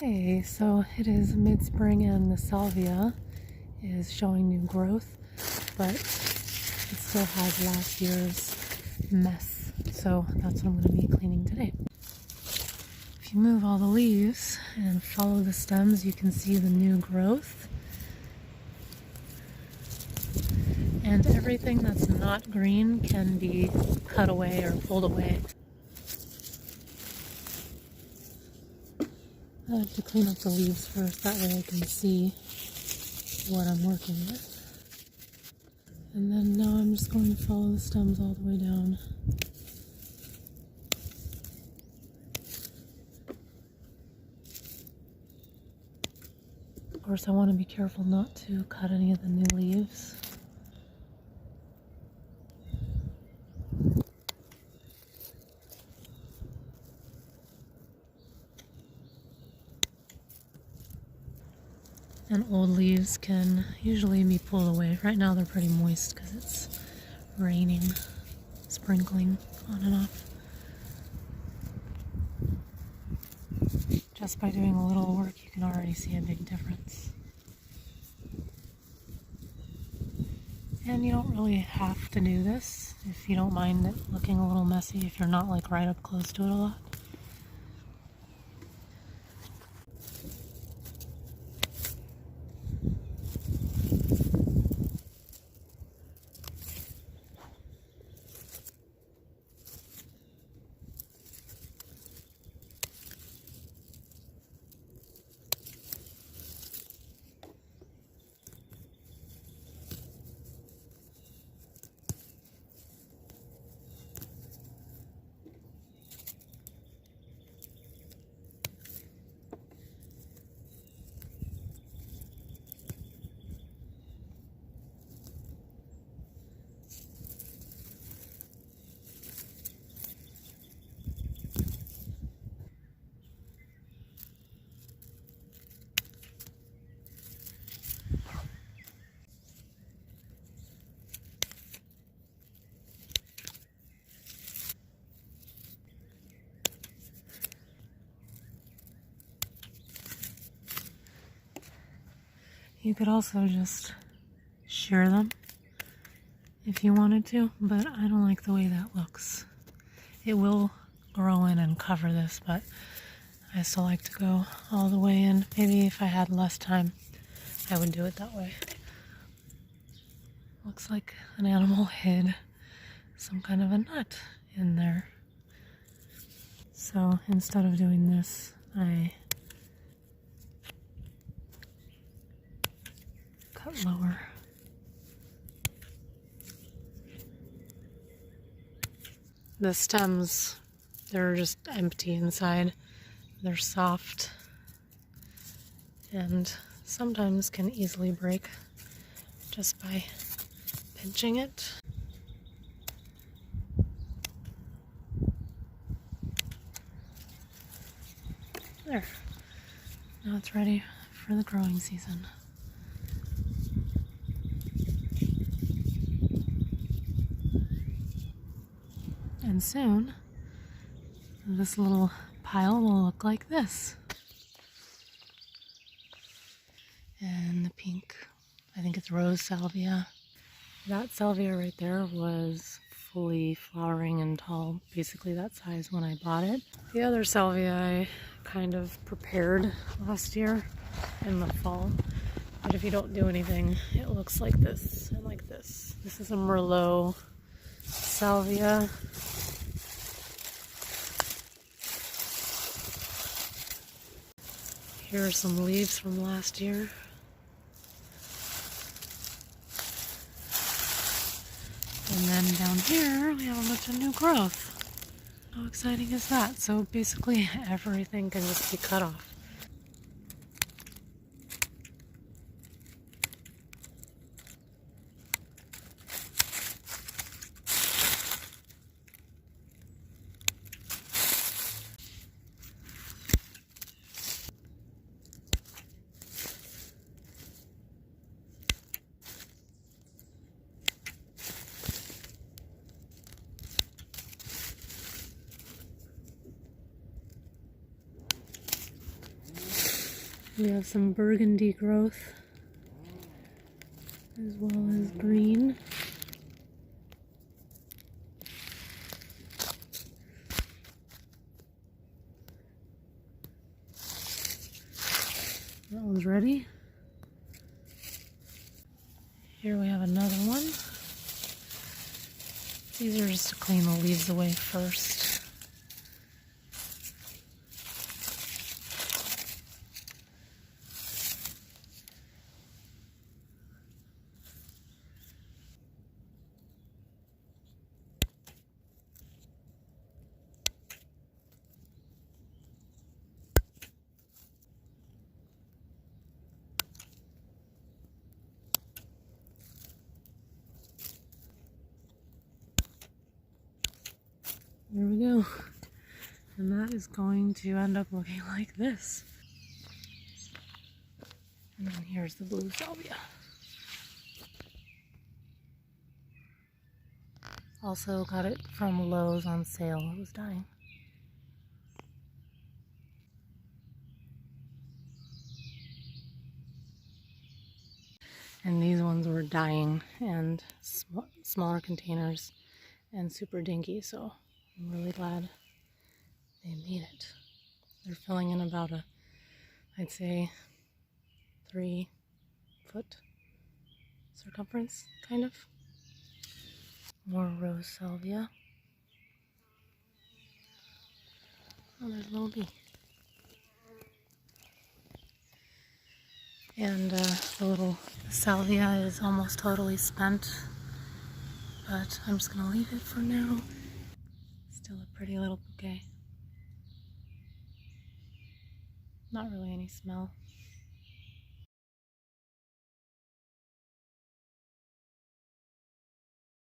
Okay, so it is mid-spring and the salvia is showing new growth, but it still has last year's mess. So that's what I'm going to be cleaning today. If you move all the leaves and follow the stems, you can see the new growth. And everything that's not green can be cut away or pulled away. I like to clean up the leaves first, that way I can see what I'm working with. And then now I'm just going to follow the stems all the way down. Of course, I want to be careful not to cut any of the new leaves. And old leaves can usually be pulled away. Right now they're pretty moist because it's raining, sprinkling on and off. Just by doing a little work, you can already see a big difference. And you don't really have to do this if you don't mind it looking a little messy, if you're not like right up close to it a lot. You could also just shear them if you wanted to, but I don't like the way that looks. It will grow in and cover this, but I still like to go all the way in. Maybe if I had less time, I would do it that way. Looks like an animal hid some kind of a nut in there. So instead of doing this, I cut lower. The stems, they're just empty inside. They're soft and sometimes can easily break just by pinching it. There. Now it's ready for the growing season. And soon, this little pile will look like this. And the pink, I think it's rose salvia. That salvia right there was fully flowering and tall, basically that size when I bought it. The other salvia I kind of prepared last year in the fall. But if you don't do anything, it looks like this and like this. This is a Merlot salvia. Here are some leaves from last year. And then down here, we have a bunch of new growth. How exciting is that? So basically everything can just be cut off. We have some burgundy growth as well as green. That one's ready. Here we have another one. It's easier just to clean the leaves away first. There we go. And that is going to end up looking like this. And then here's the blue salvia. Also got it from Lowe's on sale. It was dying. And these ones were dying and smaller containers and super dinky, so I'm really glad they made it. They're filling in about I'd say 3-foot circumference, kind of. More rose salvia. Oh, there's a little bee. And the little salvia is almost totally spent, but I'm just gonna leave it for now. Still a pretty little bouquet. Not really any smell.